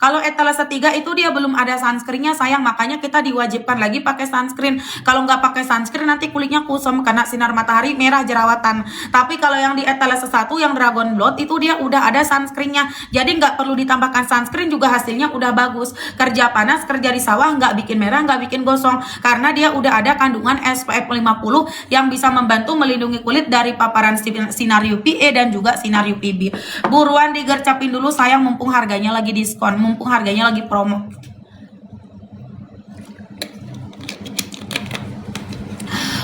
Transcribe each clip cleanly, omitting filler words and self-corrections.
Kalau etalase 3 itu dia belum ada sunscreennya sayang, makanya kita diwajibkan lagi pakai sunscreen. Kalau nggak pakai sunscreen nanti kulitnya kusam kena sinar matahari, merah, jerawatan. Tapi kalau yang di etalase 1 yang Dragon Blood itu dia udah ada sunscreennya, jadi nggak perlu ditambahkan sunscreen juga hasilnya udah bagus. Kerja panas, kerja di sawah nggak bikin merah, nggak bikin gosong, karena dia udah ada kandungan SPF 50 yang bisa membantu melindungi kulit dari paparan sinar UVA dan juga sinar UVB. Buruan digercapin dulu sayang, mumpung harganya lagi diskon, mumpung harganya lagi promo.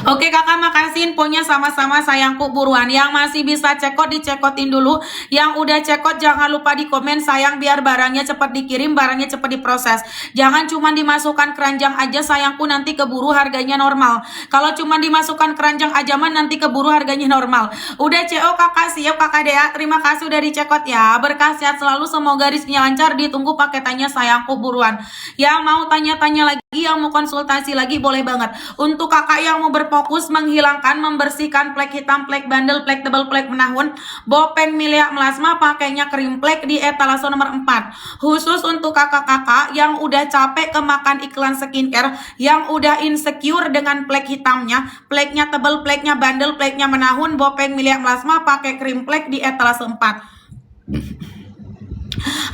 Oke kakak, makasih infonya sama-sama sayangku. Buruan yang masih bisa cekot dicekotin dulu, yang udah cekot jangan lupa di komen sayang, biar barangnya cepat dikirim, barangnya cepat diproses. Jangan cuma dimasukkan keranjang aja sayangku, nanti keburu harganya normal. Kalau cuma dimasukkan keranjang aja mah nanti keburu harganya normal. Udah CO kakak, siap kakak Dea, terima kasih udah dicekot ya. Berkah sehat selalu, semoga garisnya lancar, ditunggu paketannya sayangku. Buruan yang mau tanya-tanya lagi, yang mau konsultasi lagi boleh banget. Untuk kakak yang mau berfokus menghilangkan, membersihkan plek hitam, plek bandel, plek tebal, plek menahun, Bopeng Milia Melasma pakainya krim plek di etalase nomor 4. Khusus untuk kakak-kakak yang udah capek kemakan iklan skincare, yang udah insecure dengan plek hitamnya, pleknya tebal, pleknya bandel, pleknya menahun, Bopeng Milia Melasma pakai krim plek di etalase 4.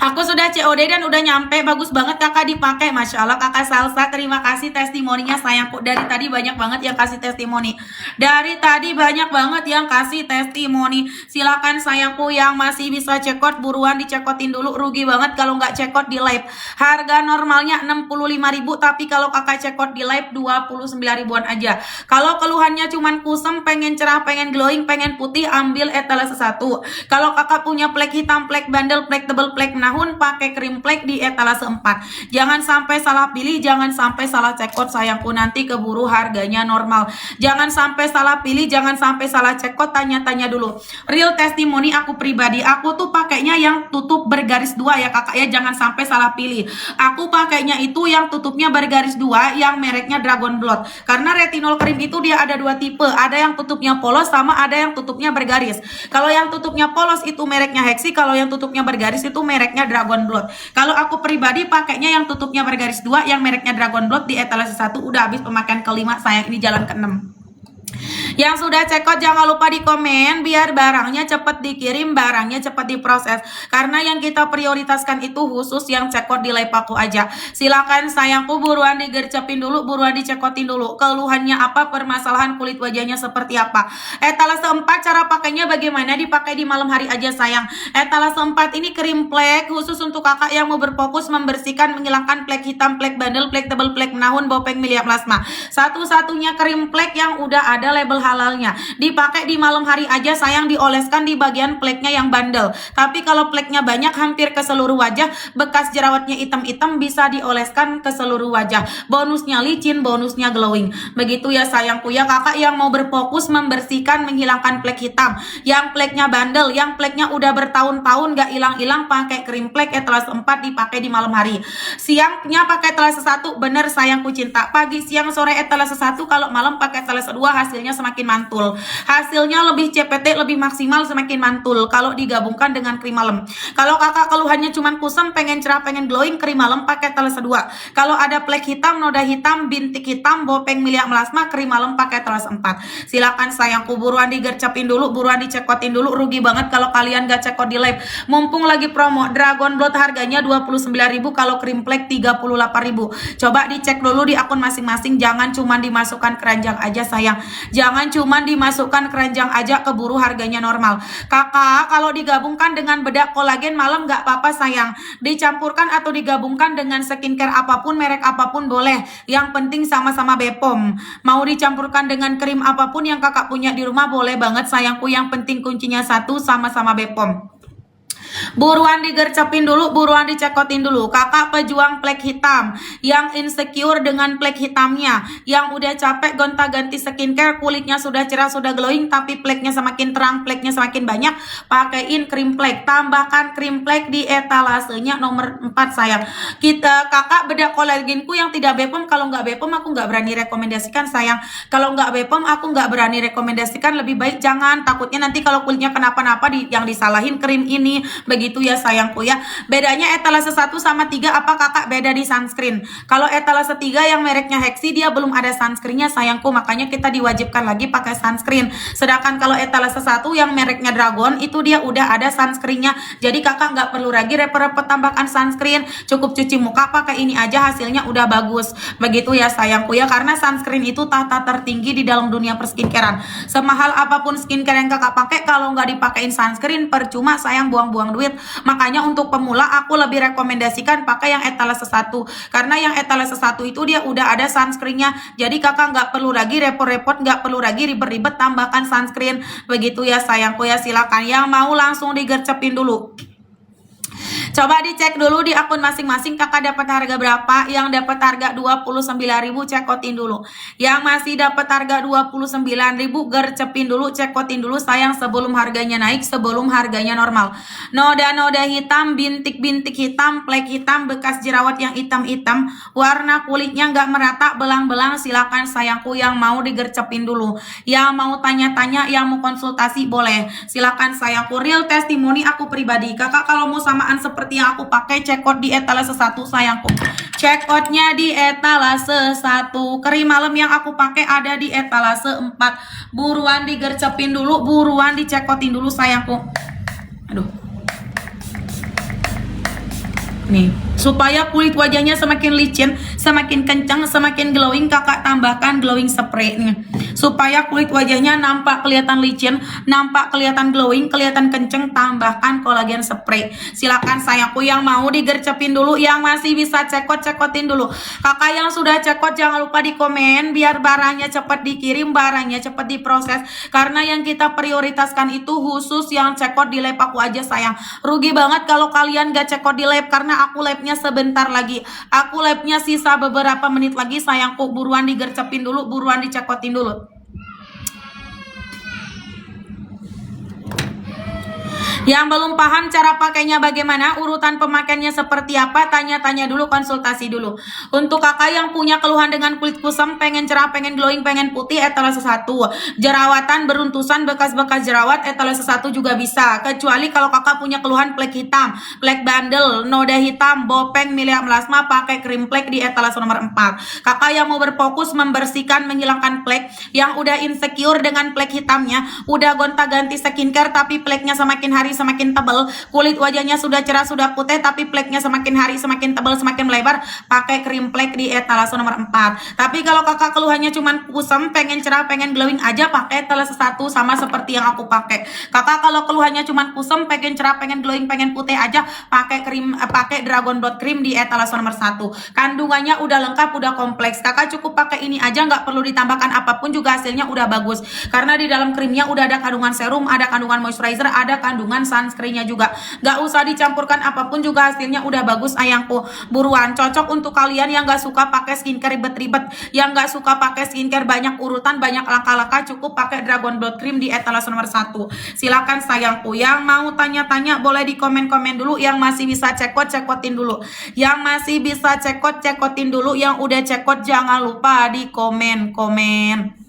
Aku sudah COD dan udah nyampe, bagus banget kakak dipakai, masya Allah kakak Salsa, terima kasih testimoninya sayangku. Dari tadi banyak banget yang kasih testimoni, dari tadi banyak banget yang kasih testimoni. Silakan sayangku yang masih bisa cekot buruan dicekotin dulu, rugi banget kalau nggak cekot di live. Harga normalnya 65.000, tapi kalau kakak cekot di live 29 ribuan aja. Kalau keluhannya cuman kusam, pengen cerah, pengen glowing, pengen putih, ambil etalase 1. Kalau kakak punya plek hitam, plek bandel, plek tebel, plek menahun, pakai krim plek di etalase 4. Jangan sampai salah pilih, jangan sampai salah cekot sayangku, nanti keburu harganya normal. Jangan sampai salah pilih, jangan sampai salah cekot, tanya-tanya dulu. Real testimoni aku pribadi, aku tuh pakainya yang tutup bergaris 2 ya kakak ya, jangan sampai salah pilih. Aku pakainya itu yang tutupnya bergaris 2, yang mereknya Dragon Blood. Karena retinol krim itu dia ada 2 tipe, ada yang tutupnya polos sama ada yang tutupnya bergaris. Kalau yang tutupnya polos itu mereknya Hexi, kalau yang tutupnya bergaris itu mereknya Dragon Blood. Kalau aku pribadi pakainya yang tutupnya bergaris 2, yang mereknya Dragon Blood di etalase 1. Udah habis pemakaian kelima sayang, ini jalan ke-6. Yang sudah cekot jangan lupa di komen, biar barangnya cepat dikirim, barangnya cepat diproses. Karena yang kita prioritaskan itu khusus yang cekot di live aku aja. Silakan sayangku buruan digercepin dulu, buruan dicekotin dulu. Keluhannya apa, permasalahan kulit wajahnya seperti apa. Etalase 4 cara pakainya bagaimana, dipakai di malam hari aja sayang. Etalase 4 ini krim plek khusus untuk kakak yang mau berfokus membersihkan, menghilangkan plek hitam, plek bandel, plek tebal, plek menahun, Bopeng Milia Melasma. Satu-satunya krim plek yang udah ada label halalnya, dipakai di malam hari aja sayang, dioleskan di bagian pleknya yang bandel. Tapi kalau pleknya banyak hampir ke seluruh wajah, bekas jerawatnya hitam-hitam, bisa dioleskan ke seluruh wajah. Bonusnya licin, bonusnya glowing. Begitu ya sayangku ya, kakak yang mau berfokus membersihkan, menghilangkan plek hitam, yang pleknya bandel, yang pleknya udah bertahun-tahun gak hilang-hilang, pakai krim plek etalase 4, dipakai di malam hari. Siangnya pakai etalase 1, bener sayangku cinta. Pagi, siang, sore etalase 1, kalau malam pakai etalase 2, hasilnya semakin mantul. Hasilnya lebih CPT, lebih maksimal, semakin mantul kalau digabungkan dengan krim malam. Kalau kakak keluhannya cuma kusam, pengen cerah, pengen glowing, krim malam pakai etalase 2. Kalau ada plek hitam, noda hitam, bintik hitam, Bopeng Milia Melasma, krim malam pakai etalase 4. Silakan sayangku buruan digercepin dulu, buruan dicekotin dulu, rugi banget kalau kalian gak cekot di live. Mumpung lagi promo Dragon Blood harganya 29.000, kalau krim plek 38.000. Coba dicek dulu di akun masing-masing, jangan cuma dimasukkan keranjang aja sayang. Jangan cuman dimasukkan keranjang aja keburu harganya normal. Kakak kalau digabungkan dengan bedak kolagen malam nggak apa-apa sayang, dicampurkan atau digabungkan dengan skincare apapun, merek apapun boleh, yang penting sama-sama Bepom. Mau dicampurkan dengan krim apapun yang kakak punya di rumah boleh banget sayangku, yang penting kuncinya satu, sama-sama Bepom. Buruan digercepin dulu, buruan dicekotin dulu. Kakak pejuang plek hitam, yang insecure dengan plek hitamnya, yang udah capek gonta-ganti skincare, kulitnya sudah cerah, sudah glowing, tapi pleknya semakin terang, pleknya semakin banyak, pakaiin krim plek. Tambahkan krim plek di etalasenya nomor 4 sayang. Kakak bedak kolaginku yang tidak Bepom, kalau nggak Bepom aku nggak berani rekomendasikan sayang. Kalau nggak Bepom aku nggak berani rekomendasikan, lebih baik jangan, takutnya nanti kalau kulitnya kenapa-napa yang disalahin krim ini, Begitu ya sayangku ya. Bedanya etalase 1 sama 3 apa kakak? Beda di sunscreen. Kalau etalase 3 yang mereknya Hexi dia belum ada sunscreennya sayangku, makanya kita diwajibkan lagi pakai sunscreen. Sedangkan kalau etalase 1 yang mereknya Dragon itu dia udah ada sunscreennya. Jadi kakak nggak perlu lagi repot-repot tambahkan sunscreen, cukup cuci muka pakai ini aja hasilnya udah bagus. Begitu ya sayangku ya, karena sunscreen itu tahta tertinggi di dalam dunia perskincarean. Semahal apapun skincare yang kakak pakai, kalau nggak dipakein sunscreen percuma sayang, buang-buang duit. Makanya untuk pemula aku lebih rekomendasikan pakai yang etalase 1, karena yang etalase 1 itu dia udah ada sunscreennya. Jadi kakak nggak perlu lagi repot-repot, nggak perlu lagi ribet-ribet tambahkan sunscreen. Begitu ya sayangku ya, silakan yang mau langsung digercepin dulu. Coba dicek dulu di akun masing-masing kakak dapat harga berapa. Yang dapat harga 29.000 cekotin dulu. Yang masih dapat harga 29.000 gercepin dulu, cekotin dulu sayang sebelum harganya naik, sebelum harganya normal. Noda-noda hitam, bintik-bintik hitam, plek hitam, bekas jerawat yang hitam-hitam, warna kulitnya nggak merata, belang-belang, silakan sayangku yang mau digercepin dulu. Yang mau tanya-tanya, yang mau konsultasi boleh. Silakan sayangku, real testimoni aku pribadi. Kakak kalau mau samaan seperti yang aku pakai, cekot di etalase 1 sayangku. Cekotnya di etalase 1. Krim malam yang aku pakai ada di etalase 4. Buruan digercepin dulu, buruan dicekotin dulu sayangku. Aduh. Nih, supaya kulit wajahnya semakin licin, semakin kencang, semakin glowing, kakak tambahkan glowing spray nih. Supaya kulit wajahnya nampak kelihatan licin, nampak kelihatan glowing, kelihatan kenceng, tambahkan kolagen spray. Silakan sayangku yang mau digercepin dulu, yang masih bisa cekotin dulu. Kakak yang sudah cekot jangan lupa di komen biar barangnya cepat dikirim, barangnya cepat diproses. Karena yang kita prioritaskan itu khusus yang cekot di lab aku aja sayang. Rugi banget kalau kalian gak cekot di lab, karena aku labnya sebentar lagi. Aku labnya sisa beberapa menit lagi sayangku, buruan digercepin dulu, buruan dicekotin dulu. Yang belum paham cara pakainya bagaimana, urutan pemakaiannya seperti apa, tanya-tanya dulu, konsultasi dulu. Untuk kakak yang punya keluhan dengan kulit kusam, pengen cerah, pengen glowing, pengen putih, etalase 1. Jerawatan, beruntusan, bekas-bekas jerawat, etalase 1 juga bisa. Kecuali kalau kakak punya keluhan plek hitam, plek bandel, noda hitam, bopeng, milia melasma, pakai krim plek di etalase nomor 4. Kakak yang mau berfokus membersihkan, menghilangkan plek, yang udah insecure dengan plek hitamnya, udah gonta-ganti skincare tapi pleknya semakin hari semakin tebal, kulit wajahnya sudah cerah, sudah putih, tapi pleknya semakin hari semakin tebal, semakin melebar, pakai krim plek di etalase nomor 4. Tapi kalau kakak keluhannya cuman kusam, pengen cerah, pengen glowing aja, pakai etalase 1 sama seperti yang aku pakai. Kakak kalau keluhannya cuman kusam, pengen cerah, pengen glowing, pengen putih aja, pakai pakai Dragon Blood Cream di etalase nomor 1. Kandungannya udah lengkap, udah kompleks. Kakak cukup pakai ini aja, nggak perlu ditambahkan apapun juga hasilnya udah bagus. Karena di dalam krimnya udah ada kandungan serum, ada kandungan moisturizer, ada kandungan sunscreennya juga. Gak usah dicampurkan apapun juga hasilnya udah bagus ayangku. Buruan, cocok untuk kalian yang gak suka pakai skincare ribet-ribet, yang gak suka pakai skincare banyak urutan, banyak langkah-langkah, cukup pakai Dragon Blood Cream di etalase nomor 1. Silakan sayangku, yang mau tanya-tanya boleh di komen-komen dulu, yang masih bisa cekotin dulu, yang masih bisa cekotin dulu, yang udah cekot jangan lupa di komen-komen.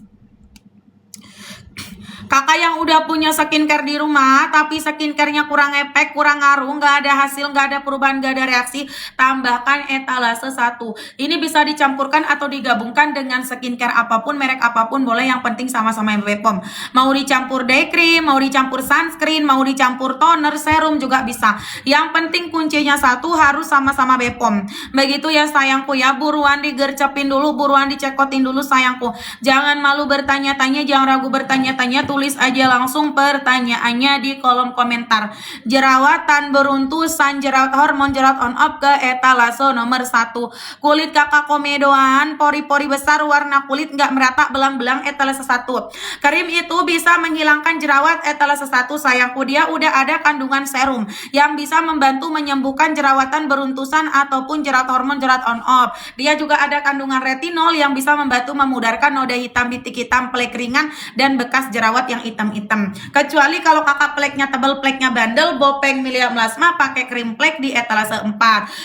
Kakak yang udah punya skincare di rumah tapi skincarenya kurang efek, kurang ngaruh, nggak ada hasil, nggak ada perubahan, nggak ada reaksi, tambahkan etalase 1. Ini bisa dicampurkan atau digabungkan dengan skincare apapun, merek apapun boleh, yang penting sama-sama BPOM. Mau dicampur day cream, mau dicampur sunscreen, mau dicampur toner, serum juga bisa. Yang penting kuncinya satu, harus sama-sama BPOM. Begitu ya sayangku ya, buruan digercepin dulu, buruan dicekotin dulu sayangku. Jangan malu bertanya-tanya, jangan ragu bertanya-tanya, tulis aja langsung pertanyaannya di kolom komentar. Jerawatan, beruntusan, jerawat hormon, jerawat on off ke etalase nomor 1. Kulit kakak komedoan, pori-pori besar, warna kulit nggak merata, belang-belang, etalase 1. Krim itu bisa menghilangkan jerawat, etalase 1 sayangku. Dia udah ada kandungan serum yang bisa membantu menyembuhkan jerawatan, beruntusan, ataupun jerawat hormon, jerawat on off. Dia juga ada kandungan retinol yang bisa membantu memudarkan noda hitam, bintik hitam, plek ringan, dan bekas jerawat jerawat yang hitam-hitam. Kecuali kalau kakak pleknya tebal, pleknya bandel, Bopeng Milia Melasma pakai krim plek di etalase 4.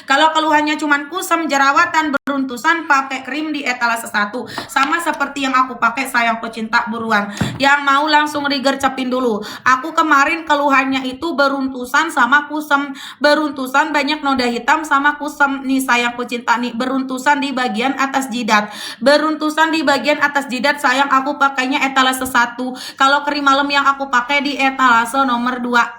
Kalau keluhannya cuman kusam, jerawatan, beruntusan, pakai krim di etalase 1. Sama seperti yang aku pakai, sayangku cinta, buruan. Yang mau langsung digercepin dulu. Aku kemarin keluhannya itu beruntusan sama kusam. Beruntusan banyak noda hitam sama kusam. Nih sayangku cinta nih, beruntusan di bagian atas jidat. Beruntusan di bagian atas jidat, sayang aku pakainya etalase 1. Kalau krim malam yang aku pakai di etalase nomor 2.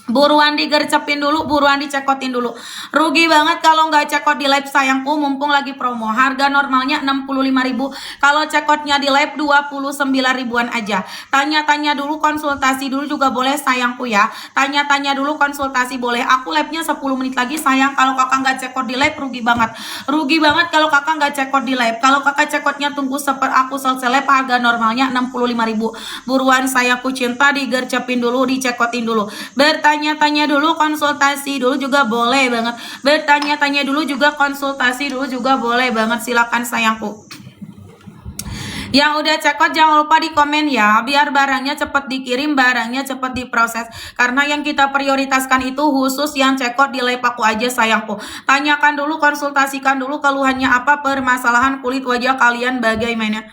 Buruan digercepin dulu, buruan dicekotin dulu. Rugi banget kalau nggak cekot di live sayangku, mumpung lagi promo. Harga normalnya 65.000. Kalau cekotnya di live 29 ribuan aja. Tanya-tanya dulu, konsultasi dulu juga boleh sayangku ya. Tanya-tanya dulu, konsultasi boleh. Aku live-nya 10 menit lagi sayang. Kalau kakak nggak cekot di live rugi banget. Rugi banget kalau kakak nggak cekot di live. Kalau kakak cekotnya tunggu aku selesai live, harga normalnya 65.000. Buruan sayangku cinta, digercepin dulu, dicekotin dulu. Bertanya-tanya dulu, konsultasi dulu juga boleh banget. Bertanya-tanya dulu juga, konsultasi dulu juga boleh banget. Silakan sayangku. Yang udah cekot jangan lupa di komen ya, biar barangnya cepet dikirim, barangnya cepet diproses. Karena yang kita prioritaskan itu khusus yang cekot di live aku aja sayangku. Tanyakan dulu, konsultasikan dulu keluhannya apa, permasalahan kulit wajah kalian bagaimana.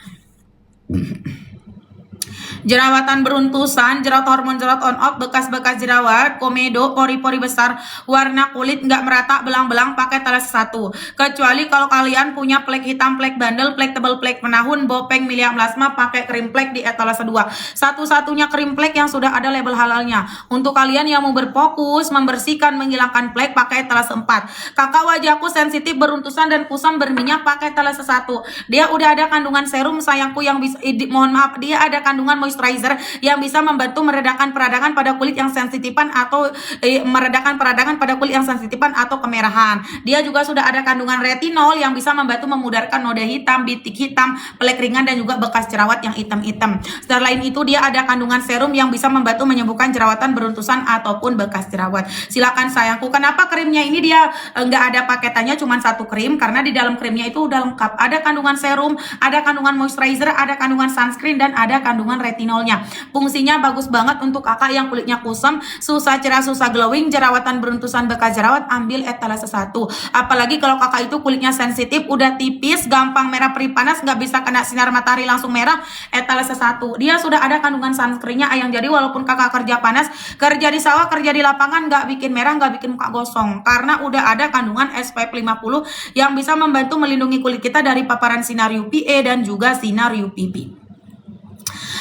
Jerawatan beruntusan, jerawat hormon, jerawat on off, bekas-bekas jerawat, komedo, pori-pori besar, warna kulit nggak merata, belang-belang, pakai etalase 1. Kecuali kalau kalian punya plek hitam, plek bandel, plek tebal, plek menahun, Bopeng Milia Melasma pakai krim plek di etalase 2. Satu-satunya krim plek yang sudah ada label halalnya. Untuk kalian yang mau berfokus, membersihkan, menghilangkan plek, pakai etalase 4. Kakak wajahku sensitif, beruntusan dan kusam berminyak, pakai etalase 1. Dia udah ada kandungan serum sayangku yang bisa, mohon maaf, dia ada kandungan moisturizer yang bisa membantu meredakan peradangan pada kulit yang sensitifan atau meredakan peradangan pada kulit yang sensitifan atau kemerahan. Dia juga sudah ada kandungan retinol yang bisa membantu memudarkan noda hitam, bintik hitam, plek ringan dan juga bekas jerawat yang hitam-hitam. Selain itu dia ada kandungan serum yang bisa membantu menyembuhkan jerawatan, beruntusan ataupun bekas jerawat. Silakan sayangku. Kenapa krimnya ini dia nggak ada paketannya, cuma satu krim? Karena di dalam krimnya itu udah lengkap. Ada kandungan serum, ada kandungan moisturizer, ada kandungan sunscreen dan ada kandungan retinolnya. Fungsinya bagus banget untuk kakak yang kulitnya kusam, susah cerah, susah glowing, jerawatan, beruntusan, bekas jerawat, ambil etalase 1. Apalagi kalau kakak itu kulitnya sensitif, udah tipis, gampang merah perih panas, nggak bisa kena sinar matahari langsung merah, etalase 1. Dia sudah ada kandungan sunscreennya ayang, jadi walaupun kakak kerja panas, kerja di sawah, kerja di lapangan, nggak bikin merah, nggak bikin muka gosong, karena udah ada kandungan SPF 50 yang bisa membantu melindungi kulit kita dari paparan sinar UVA dan juga sinar UVB.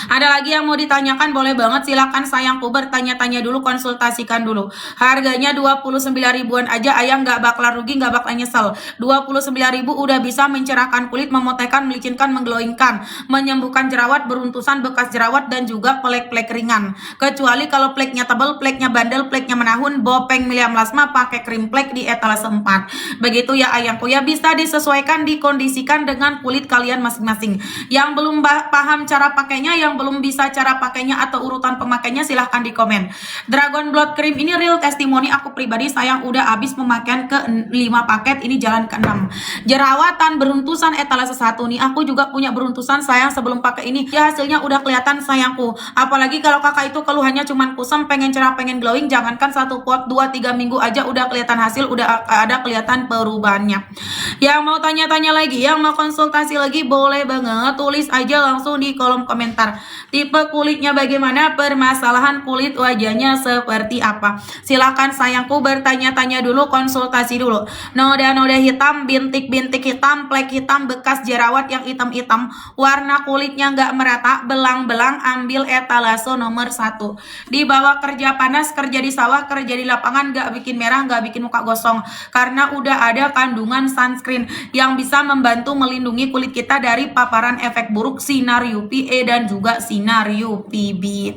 Ada lagi yang mau ditanyakan, boleh banget, silakan sayangku, bertanya-tanya dulu, konsultasikan dulu. Harganya 29 ribuan aja, ayang nggak bakalan rugi, nggak bakalan nyesel. 29 ribu udah bisa mencerahkan kulit, memutihkan, melicinkan, mengglowingkan, menyembuhkan jerawat, beruntusan, bekas jerawat dan juga plek-plek ringan. Kecuali kalau pleknya tebal, pleknya bandel, pleknya menahun, Bopeng Milia Melasma pakai krim plek di etalase 4. Begitu ya ayangku ya, bisa disesuaikan, dikondisikan dengan kulit kalian masing-masing. Yang belum paham cara pakainya, yang belum bisa cara pakainya atau urutan pemakainya, silahkan di komen. Dragon Blood Cream ini real testimoni aku pribadi, sayang udah habis pemakaian ke 5 paket, ini jalan ke 6. Jerawatan, beruntusan, etalase 1 nih, aku juga punya beruntusan sayang sebelum pakai ini, ya hasilnya udah kelihatan sayangku. Apalagi kalau kakak itu keluhannya cuman kusam, pengen cerah, pengen glowing, jangankan 1 pot, 2-3 minggu aja udah kelihatan hasil, udah ada kelihatan perubahannya. Yang mau tanya-tanya lagi, yang mau konsultasi lagi, boleh banget tulis aja langsung di kolom komentar. Tipe kulitnya bagaimana, permasalahan kulit wajahnya seperti apa. Silakan sayangku, bertanya-tanya dulu, konsultasi dulu. Noda-noda hitam, bintik-bintik hitam, plek hitam, bekas jerawat yang hitam-hitam, warna kulitnya nggak merata, belang-belang, ambil etalase nomor 1. Di bawah kerja panas, kerja di sawah, kerja di lapangan, nggak bikin merah, nggak bikin muka gosong, karena udah ada kandungan sunscreen yang bisa membantu melindungi kulit kita dari paparan efek buruk sinar UVA dan juga sinar UVB.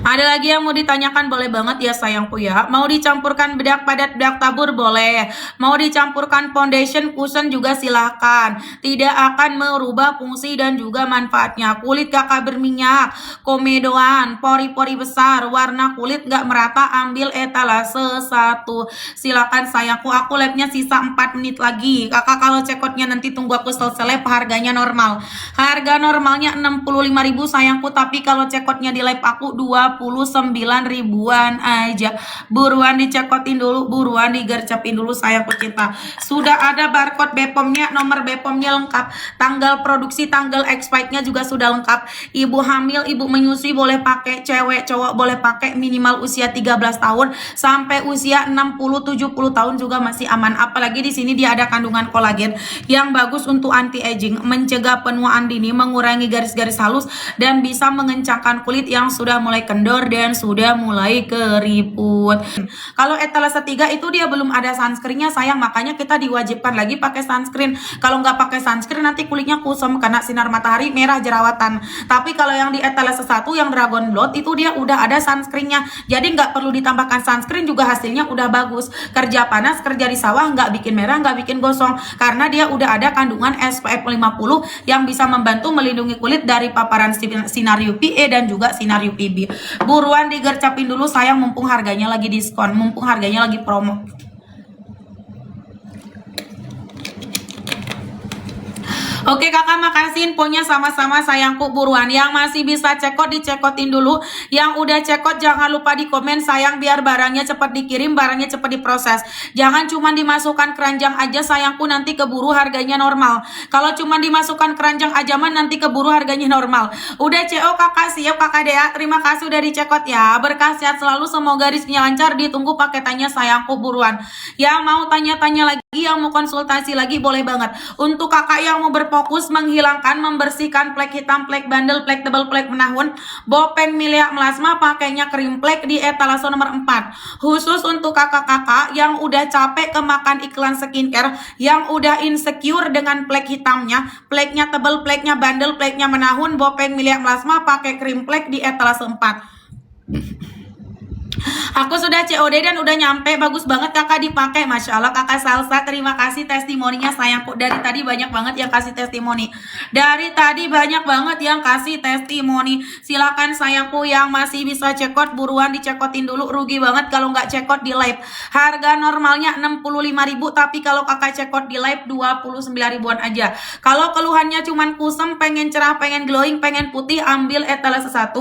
Ada lagi yang mau ditanyakan, boleh banget ya sayangku ya. Mau dicampurkan bedak padat, bedak tabur boleh. Mau dicampurkan foundation cushion juga silahkan. Tidak akan merubah fungsi dan juga manfaatnya. Kulit kakak berminyak, komedoan, pori-pori besar, warna kulit nggak merata, ambil etalase 1. Silakan sayangku, aku labnya sisa 4 menit lagi. Kakak kalau cekotnya nanti tunggu aku selesai lab, harganya normal. Harga normalnya 65.000 sayangku, tapi kalau cekotnya di live aku 29 ribuan aja. Buruan dicekotin dulu, buruan digercepin dulu sayangku cinta. Sudah ada barcode BPOM-nya, nomor BPOM-nya lengkap, tanggal produksi, tanggal expirednya juga sudah lengkap. Ibu hamil, ibu menyusui boleh pakai, cewek cowok boleh pakai, minimal usia 13 tahun sampai usia 60-70 tahun juga masih aman. Apalagi di sini dia ada kandungan kolagen yang bagus untuk anti aging, mencegah penuaan dini, mengurangi garis-garis halus, dan bisa mengencangkan kulit yang sudah mulai kendor dan sudah mulai keriput. Kalau etalase 3 itu dia belum ada sunscreennya sayang, makanya kita diwajibkan lagi pakai sunscreen. Kalau nggak pakai sunscreen nanti kulitnya kusam karena sinar matahari, merah, jerawatan. Tapi kalau yang di etalase 1 yang Dragon Blood itu dia udah ada sunscreennya, jadi nggak perlu ditambahkan sunscreen juga hasilnya udah bagus. Kerja panas, kerja di sawah nggak bikin merah, nggak bikin gosong, karena dia udah ada kandungan SPF 50 yang bisa membantu melindungi kulit dari paparan sinar UVA dan juga sinar UVB. Buruan digercapin dulu sayang, mumpung harganya lagi diskon, mumpung harganya lagi promo. Oke kakak, makasih infonya sama-sama sayangku. Buruan yang masih bisa cekot dicekotin dulu, yang udah cekot jangan lupa di komen sayang, biar barangnya cepat dikirim, barangnya cepat diproses. Jangan cuma dimasukkan keranjang aja sayangku, nanti keburu harganya normal. Kalau cuma dimasukkan keranjang aja mah nanti keburu harganya normal. Udah CO kakak, siap kakak Dea, terima kasih udah dicekot ya. Berkah sehat selalu, semoga rizkinya lancar, ditunggu paketannya sayangku. Buruan yang mau tanya-tanya lagi, yang mau konsultasi lagi boleh banget. Untuk kakak yang mau fokus menghilangkan, membersihkan plek hitam, plek bandel, plek tebal, plek menahun, Bopeng Milia Melasma pakainya krim plek di etalase nomor 4. Khusus untuk kakak-kakak yang udah capek kemakan iklan skincare, yang udah insecure dengan plek hitamnya, pleknya tebal, pleknya bandel, pleknya menahun, Bopeng Milia Melasma pakai krim plek di etalase 4. Aku sudah COD dan udah nyampe, bagus banget kakak dipakai, masya Allah. Kakak Salsa, terima kasih testimoninya sayangku. Dari tadi banyak banget yang kasih testimoni, dari tadi banyak banget yang kasih testimoni. Silakan sayangku yang masih bisa cekot, buruan dicekotin dulu. Rugi banget kalau nggak cekot di live. Harga normalnya 65.000, tapi kalau kakak cekot di live 29 ribuan aja. Kalau keluhannya cuman kusem, pengen cerah, pengen glowing, pengen putih, ambil etalase 1.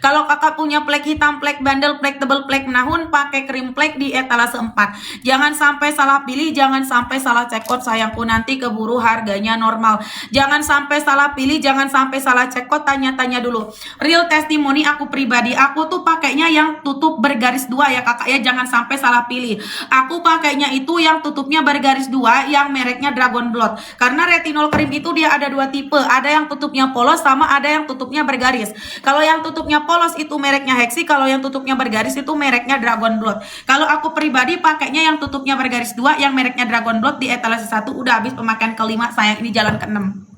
Kalau kakak punya plek hitam, plek bandel, plek tebel, plek menahun, pakai krim plek di etalase 4. Jangan sampai salah pilih, jangan sampai salah cekot sayangku, nanti keburu harganya normal. Jangan sampai salah pilih, jangan sampai salah cekot, tanya-tanya dulu. Real testimoni aku pribadi, aku tuh pakainya yang tutup bergaris 2 ya kakak ya, jangan sampai salah pilih. Aku pakainya itu yang tutupnya bergaris 2, yang mereknya Dragon Blood. Karena retinol krim itu dia ada 2 tipe, ada yang tutupnya polos sama ada yang tutupnya bergaris. Kalau yang tutupnya polos itu mereknya Hexi, kalau yang tutupnya bergaris itu mereknya Dragon Blood. Kalau aku pribadi pakainya yang tutupnya bergaris 2, yang mereknya Dragon Blood di etalase 1. Udah habis pemakaian kelima sayang, ini jalan ke-6.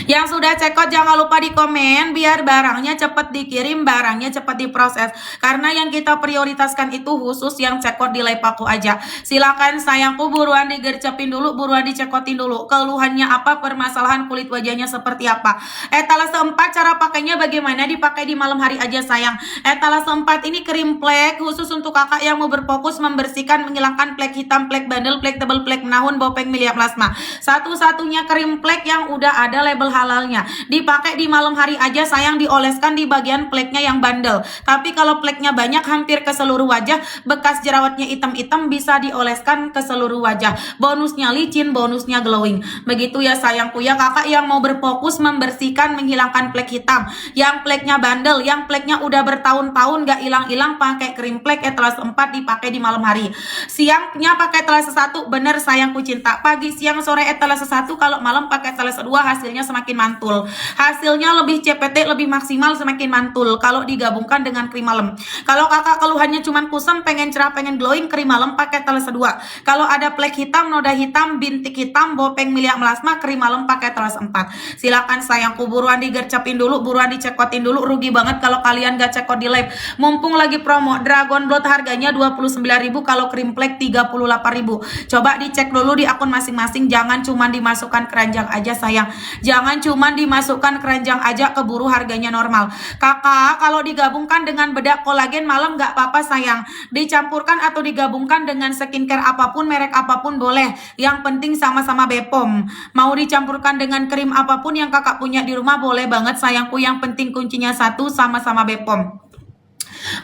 Yang sudah cekot jangan lupa di komen, biar barangnya cepat dikirim, barangnya cepat diproses. Karena yang kita prioritaskan itu khusus yang cekot di live aku aja. Silakan sayangku, buruan digercepin dulu, buruan dicekotin dulu. Keluhannya apa, permasalahan kulit wajahnya seperti apa. Etalase 4 cara pakainya bagaimana, dipakai di malam hari aja sayang. Etalase 4 ini krim plek khusus untuk kakak yang mau berfokus membersihkan, menghilangkan plek hitam, plek bandel, plek tebal, plek menahun, Bopeng Milia Melasma. Satu-satunya krim plek yang udah ada label halalnya. Dipakai di malam hari aja sayang, dioleskan di bagian pleknya yang bandel. Tapi kalau pleknya banyak hampir ke seluruh wajah, bekas jerawatnya hitam-hitam, bisa dioleskan ke seluruh wajah. Bonusnya licin, bonusnya glowing. Begitu ya sayangku ya, kakak yang mau berfokus membersihkan, menghilangkan plek hitam, yang pleknya bandel, yang pleknya udah bertahun-tahun gak hilang-hilang, pakai krim plek etalase 4, dipakai di malam hari. Siangnya pakai etalase 1, bener sayangku cinta. Pagi, siang, sore etalase 1, kalau malam pakai etalase 2, hasilnya semakin semakin mantul. Hasilnya lebih CPT, lebih maksimal, semakin mantul kalau digabungkan dengan krim malam. Kalau kakak keluhannya cuman kusam, pengen cerah, pengen glowing, krim malam pakai Etalase 2. Kalau ada plek hitam, noda hitam, bintik hitam, bopeng, miliak melasma, krim malam pakai Etalase 4. Silakan sayangku, buruan digercepin dulu, buruan dicekotin dulu. Rugi banget kalau kalian gak cekot di lab. Mumpung lagi promo Dragon Blood harganya 29.000, kalau krim plek 38.000. Coba dicek dulu di akun masing-masing, jangan cuman dimasukkan keranjang aja sayang. Jangan cuman dimasukkan keranjang aja, keburu harganya normal. Kakak kalau digabungkan dengan bedak kolagen malam gak apa-apa sayang. Dicampurkan atau digabungkan dengan skincare apapun, merek apapun boleh. Yang penting sama-sama Bepom. Mau dicampurkan dengan krim apapun yang kakak punya di rumah boleh banget sayangku. Yang penting kuncinya satu, sama-sama Bepom.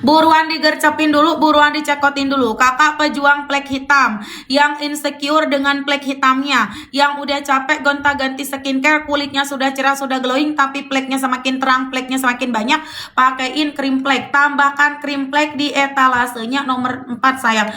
Buruan digercepin dulu, buruan dicekotin dulu. Kakak pejuang plek hitam, yang insecure dengan plek hitamnya, yang udah capek gonta-ganti skincare, kulitnya sudah cerah, sudah glowing, tapi pleknya semakin terang, pleknya semakin banyak, pakaiin krim plek. Tambahkan krim plek di etalasenya nomor 4 sayang.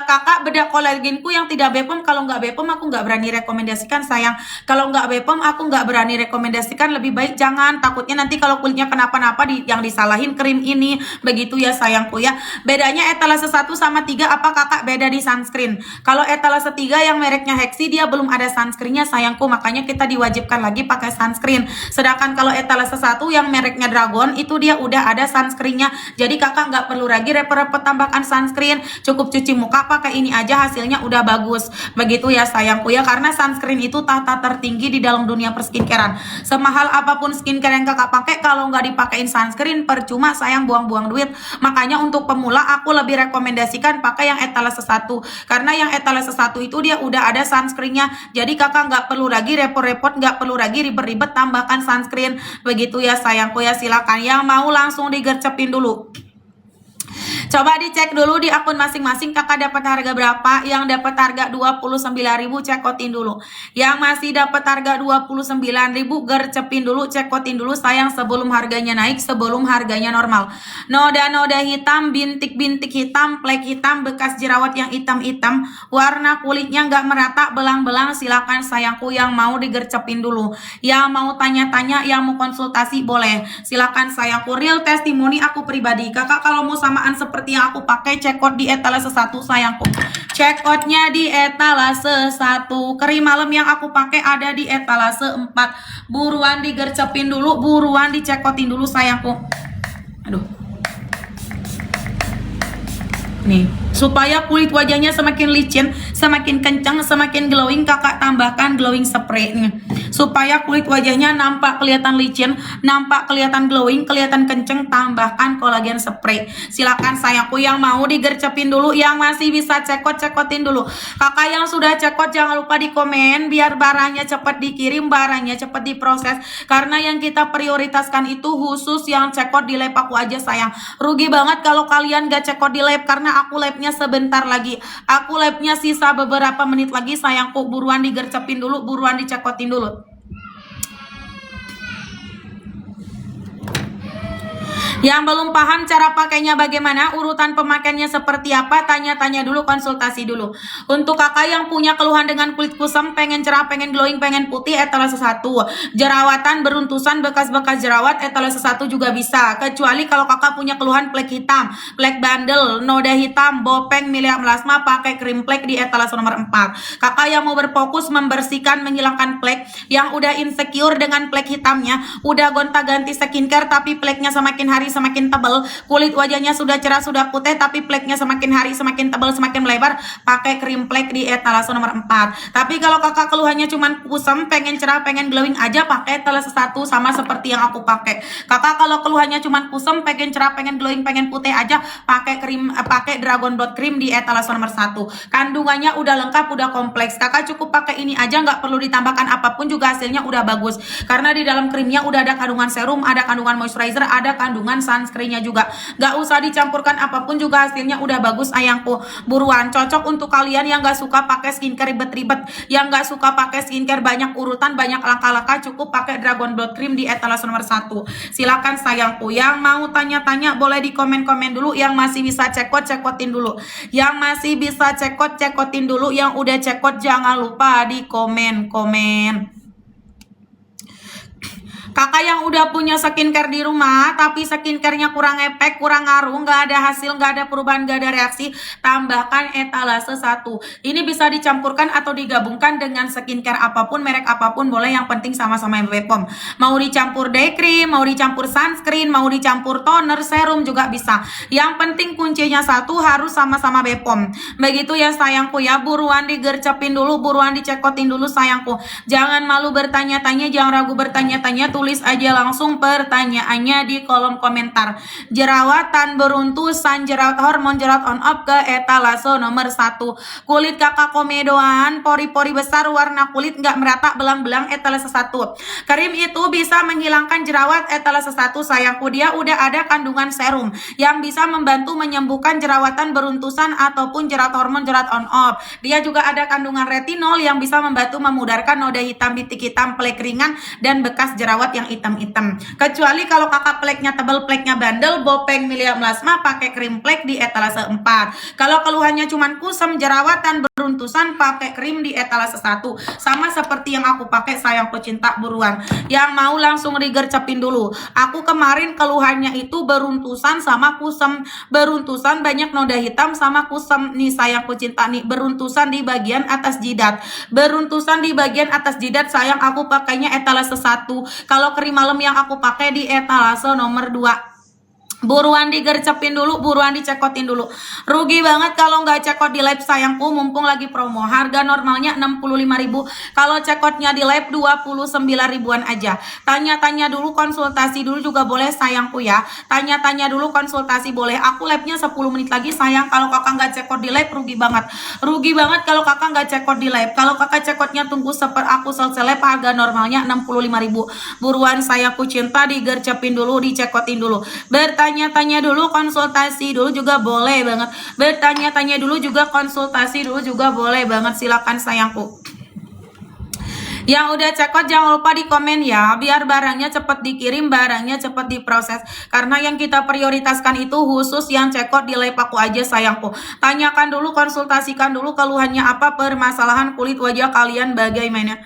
Kakak bedak kolagenku yang tidak Bepom, kalau nggak Bepom aku nggak berani rekomendasikan sayang. Kalau nggak Bepom aku nggak berani rekomendasikan, lebih baik jangan, takutnya nanti kalau kulitnya kenapa-napa yang disalahin krim ini. Begitu ya sayangku ya. Bedanya etalase 1 sama 3 apa kakak? Beda di sunscreen. Kalau etalase 3 yang mereknya Hexi dia belum ada sunscreennya sayangku, makanya kita diwajibkan lagi pakai sunscreen. Sedangkan kalau etalase 1 yang mereknya Dragon itu dia udah ada sunscreennya. Jadi kakak nggak perlu lagi repot-repot tambahkan sunscreen, cukup cuci muka pakai ini aja, hasilnya udah bagus. Begitu ya sayangku ya, karena sunscreen itu tahta tertinggi di dalam dunia perskincarean. Semahal apapun skincare yang kakak pakai, kalau nggak dipakein sunscreen percuma sayang, buang-buang duit. Makanya untuk pemula aku lebih rekomendasikan pakai yang etalase 1, karena yang etalase 1 itu dia udah ada sunscreennya. Jadi kakak nggak perlu lagi repot-repot, nggak perlu lagi ribet-ribet tambahkan sunscreen. Begitu ya sayangku ya. Silakan yang mau langsung digercepin dulu. Coba dicek dulu di akun masing-masing kakak dapat harga berapa. Yang dapat harga 29.000 cekotin dulu. Yang masih dapat harga 29.000 gercepin dulu, cekotin dulu sayang sebelum harganya naik, sebelum harganya normal. Noda-noda hitam, bintik-bintik hitam, plek hitam, bekas jerawat yang hitam-hitam, warna kulitnya nggak merata, belang-belang, silakan sayangku yang mau digercepin dulu. Yang mau tanya-tanya, yang mau konsultasi boleh. Silakan sayangku, real testimoni aku pribadi. Kakak kalau mau samaan seperti yang aku pakai, cekot di etalase 1 sayangku. Cekotnya di etalase 1. Krim malam yang aku pakai ada di etalase 4. Buruan digercepin dulu, buruan dicekotin dulu sayangku. Aduh. Nih, supaya kulit wajahnya semakin licin, semakin kencang, semakin glowing, kakak tambahkan glowing spray nih. Supaya kulit wajahnya nampak kelihatan licin, nampak kelihatan glowing, kelihatan kenceng, tambahkan kolagen spray. Silakan sayangku yang mau digercepin dulu, yang masih bisa cekot, cekotin dulu. Kakak yang sudah cekot jangan lupa di komen biar barangnya cepat dikirim, barangnya cepat diproses. Karena yang kita prioritaskan itu khusus yang cekot di lab aku aja sayang. Rugi banget kalau kalian gak cekot di lab, karena aku labnya sebentar lagi. Aku labnya sisa beberapa menit lagi sayangku. Buruan digercepin dulu, buruan dicekotin dulu. Yang belum paham cara pakainya bagaimana, urutan pemakaiannya seperti apa, tanya-tanya dulu, konsultasi dulu. Untuk kakak yang punya keluhan dengan kulit kusam, pengen cerah, pengen glowing, pengen putih, etalase 1. Jerawatan, beruntusan, bekas-bekas jerawat, etalase 1 juga bisa. Kecuali kalau kakak punya keluhan plek hitam, plek bandel, noda hitam, bopeng, miliak melasma, pakai krim plek di etalase nomor 4. Kakak yang mau berfokus membersihkan, menghilangkan plek, yang udah insecure dengan plek hitamnya, udah gonta-ganti skincare tapi pleknya semakin hari semakin tebal, kulit wajahnya sudah cerah, sudah putih, tapi pleknya semakin hari semakin tebal, semakin melebar, pakai krim plek di etalase nomor 4. Tapi kalau kakak keluhannya cuman kusam, pengen cerah, pengen glowing aja, pakai etalase 1 sama seperti yang aku pakai. Kakak kalau keluhannya cuman kusam, pengen cerah, pengen glowing, pengen putih aja, pakai Dragon Blood Cream di etalase nomor 1. Kandungannya udah lengkap, udah kompleks. Kakak cukup pakai ini aja, nggak perlu ditambahkan apapun juga hasilnya udah bagus. Karena di dalam krimnya udah ada kandungan serum, ada kandungan moisturizer, ada kandungan sunscreennya juga. Gak usah dicampurkan apapun juga hasilnya udah bagus ayangku. Buruan, cocok untuk kalian yang gak suka pakai skincare ribet-ribet, yang gak suka pakai skincare banyak urutan, banyak langkah-langkah, cukup pakai Dragon Blood Cream di etalase nomor 1. Silakan sayangku, yang mau tanya-tanya boleh di komen-komen dulu, yang masih bisa cekot, cekotin dulu. Yang masih bisa cekot, cekotin dulu, yang udah cekot jangan lupa di komen-komen. Kakak yang udah punya skincare di rumah, tapi skincare-nya kurang efek, kurang ngaruh, nggak ada hasil, nggak ada perubahan, nggak ada reaksi, tambahkan etalase 1. Ini bisa dicampurkan atau digabungkan dengan skincare apapun, merek apapun boleh, yang penting sama-sama BPOM. Mau dicampur day cream, mau dicampur sunscreen, mau dicampur toner, serum juga bisa. Yang penting kuncinya satu, harus sama-sama BPOM. Begitu ya sayangku ya, buruan digercepin dulu, buruan dicekotin dulu sayangku. Jangan malu bertanya-tanya, jangan ragu bertanya-tanya, tulis aja langsung pertanyaannya di kolom komentar. Jerawatan beruntusan, jerawat hormon, jerawat on off ke etalase nomor 1. Kulit kakak komedoan, pori-pori besar, warna kulit nggak merata, belang-belang, etalase 1. Krim itu bisa menghilangkan jerawat, etalase 1 sayangku. Dia udah ada kandungan serum yang bisa membantu menyembuhkan jerawatan beruntusan ataupun jerawat hormon, jerawat on off. Dia juga ada kandungan retinol yang bisa membantu memudarkan noda hitam, bintik hitam, plek ringan, dan bekas jerawat yang hitam-hitam. Kecuali kalau kakak pleknya tebal, pleknya bandel, bopeng, milia melasma, pakai krim plek di etalase 4. Kalau keluhannya cuman kusam, jerawatan beruntusan, pakai krim di etalase 1. Sama seperti yang aku pakai sayangku cinta, buruan. Yang mau langsung digercepin dulu. Aku kemarin keluhannya itu beruntusan sama kusam, beruntusan banyak noda hitam sama kusam nih sayangku cinta nih, beruntusan di bagian atas jidat, beruntusan di bagian atas jidat sayang, aku pakainya etalase 1. Kalau krim malam yang aku pakai di etalase nomor 2. Buruan digercepin dulu, buruan dicekotin dulu. Rugi banget kalau nggak cekot di live sayangku, mumpung lagi promo. Harga normalnya 65.000, kalau cekotnya di live 29 ribuan aja. Tanya-tanya dulu, konsultasi dulu juga boleh sayangku ya. Tanya-tanya dulu, konsultasi boleh. Aku live-nya 10 menit lagi sayang. Kalau kakak nggak cekot di live rugi banget. Rugi banget kalau kakak nggak cekot di live. Kalau kakak cekotnya tunggu aku selesai live, harga normalnya 65.000. Buruan sayangku cinta, digercepin dulu, dicekotin dulu. Bertanya-tanya dulu, konsultasi dulu juga boleh banget. Bertanya-tanya dulu juga, konsultasi dulu juga boleh banget. Silakan sayangku. Yang udah cekot jangan lupa di komen ya, biar barangnya cepet dikirim, barangnya cepet diproses. Karena yang kita prioritaskan itu khusus yang cekot di live aku aja sayangku. Tanyakan dulu, konsultasikan dulu keluhannya apa, permasalahan kulit wajah kalian bagaimana.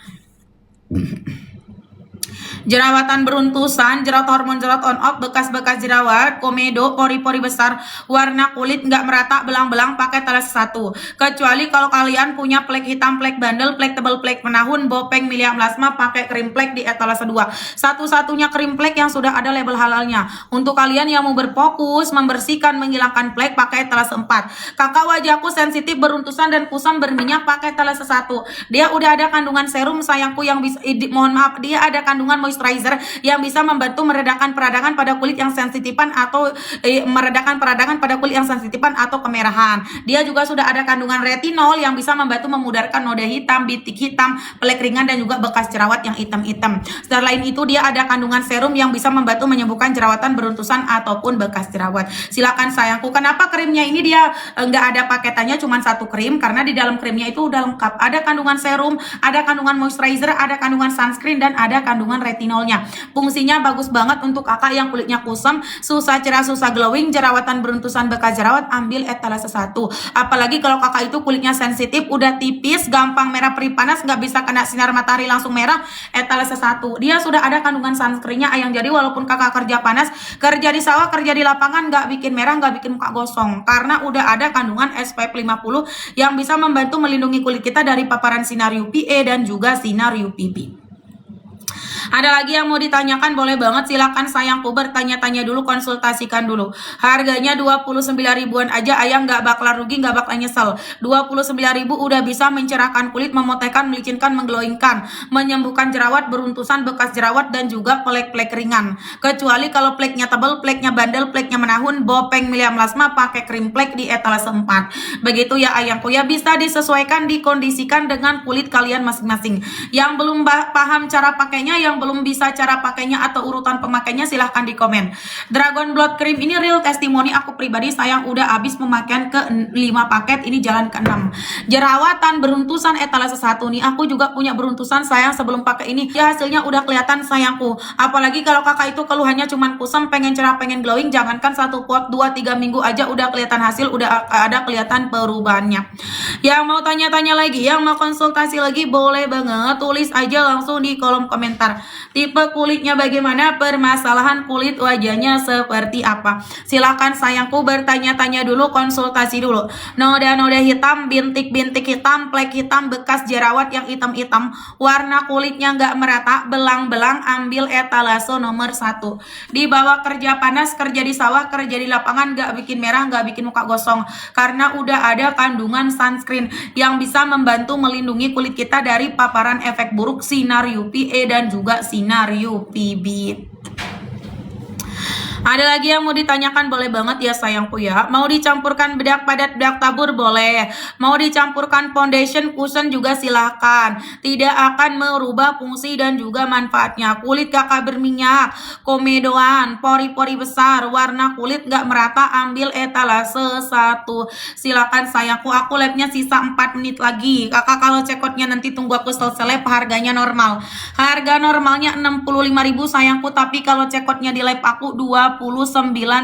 Jerawatan beruntusan, jerawat hormon, jerawat on off, bekas-bekas jerawat, komedo, pori-pori besar, warna kulit nggak merata, belang-belang, pakai etalase 1. Kecuali kalau kalian punya plek hitam, plek bandel, plek tebal, plek menahun, bopeng, milia melasma, pakai krim plek di etalase 2. Satu-satunya krim plek yang sudah ada label halalnya. Untuk kalian yang mau berfokus membersihkan, menghilangkan plek, pakai etalase 4. Kakak wajahku sensitif, beruntusan dan kusam berminyak, pakai etalase 1. Dia udah ada kandungan serum sayangku yang bisa, mohon maaf, dia ada kandungan moisturizer yang bisa membantu meredakan peradangan pada kulit yang sensitifan atau meredakan peradangan pada kulit yang sensitifan atau kemerahan. Dia juga sudah ada kandungan retinol yang bisa membantu memudarkan noda hitam, bintik hitam, plek ringan, dan juga bekas jerawat yang hitam-hitam. Selain itu dia ada kandungan serum yang bisa membantu menyembuhkan jerawatan beruntusan ataupun bekas jerawat. Silakan sayangku. Kenapa krimnya ini dia nggak ada paketannya, cuma satu krim? Karena di dalam krimnya itu udah lengkap. Ada kandungan serum, ada kandungan moisturizer, ada kandungan sunscreen, dan ada kandungan retinolnya. Fungsinya bagus banget untuk kakak yang kulitnya kusam, susah cerah, susah glowing, jerawatan beruntusan, bekas jerawat, ambil etalase 1. Apalagi kalau kakak itu kulitnya sensitif, udah tipis, gampang merah perih panas, nggak bisa kena sinar matahari langsung merah, etalase 1. Dia sudah ada kandungan sunscreennya ayang, jadi walaupun kakak kerja panas, kerja di sawah, kerja di lapangan, nggak bikin merah, nggak bikin muka gosong, karena udah ada kandungan SPF 50 yang bisa membantu melindungi kulit kita dari paparan sinar UVA dan juga sinar UVB. Ada lagi yang mau ditanyakan, boleh banget, silakan sayangku, bertanya-tanya dulu, konsultasikan dulu. Harganya 29 ribuan aja, ayang nggak bakalan rugi, nggak bakalan nyesel. 29.000 udah bisa mencerahkan kulit, memutihkan, melicinkan, mengglowingkan, menyembuhkan jerawat beruntusan, bekas jerawat, dan juga plek-plek ringan. Kecuali kalau pleknya tebal, pleknya bandel, pleknya menahun, bopeng, milia melasma, pakai krim plek di etalase 4. Begitu ya ayangku ya, bisa disesuaikan, dikondisikan dengan kulit kalian masing-masing. Yang belum paham cara pakainya, yang belum bisa cara pakainya atau urutan pemakainya, silahkan di komen. Dragon Blood Cream ini real testimoni aku pribadi, sayang udah habis pemakaian ke 5 paket, ini jalan ke 6. Jerawatan beruntusan etalase 1 nih, aku juga punya beruntusan sayang sebelum pakai ini. Ya hasilnya udah kelihatan sayangku. Apalagi kalau kakak itu keluhannya cuman kusam, pengen cerah, pengen glowing, jangankan 1 pot, 2-3 minggu aja udah kelihatan hasil, udah ada kelihatan perubahannya. Yang mau tanya-tanya lagi, yang mau konsultasi lagi, boleh banget tulis aja langsung di kolom komentar. Tipe kulitnya bagaimana? Permasalahan kulit wajahnya seperti apa? Silakan sayangku bertanya-tanya dulu, konsultasi dulu. Noda-noda hitam, bintik-bintik hitam, plek hitam, bekas jerawat yang hitam-hitam, warna kulitnya nggak merata, belang-belang, ambil etalase nomor 1. Dibawa kerja panas, kerja di sawah, kerja di lapangan, nggak bikin merah, nggak bikin muka gosong. Karena udah ada kandungan sunscreen yang bisa membantu melindungi kulit kita dari paparan efek buruk sinar UVA dan juga sinar UVB. Ada lagi yang mau ditanyakan, boleh banget ya sayangku ya. Mau dicampurkan bedak padat, bedak tabur, boleh. Mau dicampurkan foundation, cushion juga silahkan. Tidak akan merubah fungsi dan juga manfaatnya. Kulit kakak berminyak, komedoan, pori-pori besar, warna kulit gak merata, ambil etalase 1. Silakan sayangku, aku labnya sisa 4 menit lagi. Kakak kalau cekotnya nanti tunggu aku selesai lab, harganya normal. Harga normalnya 65.000 sayangku, tapi kalau cekotnya di lab aku 29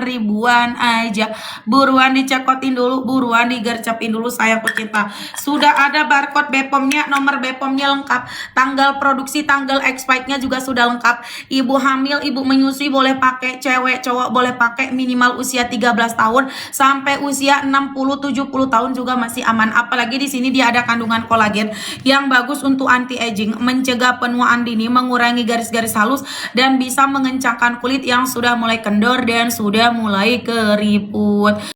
ribuan aja. Buruan dicekotin dulu, buruan digercepin dulu sayangku cinta. Sudah ada barcode BPOM-nya, nomor BPOM-nya lengkap, tanggal produksi, tanggal expirednya juga sudah lengkap. Ibu hamil, ibu menyusui boleh pakai, cewek cowok boleh pakai, minimal usia 13 tahun sampai usia 60-70 tahun juga masih aman. Apalagi di sini dia ada kandungan kolagen yang bagus untuk anti aging, mencegah penuaan dini, mengurangi garis-garis halus, dan bisa mengencangkan kulit yang sudah mulai kendor dan sudah mulai keriput.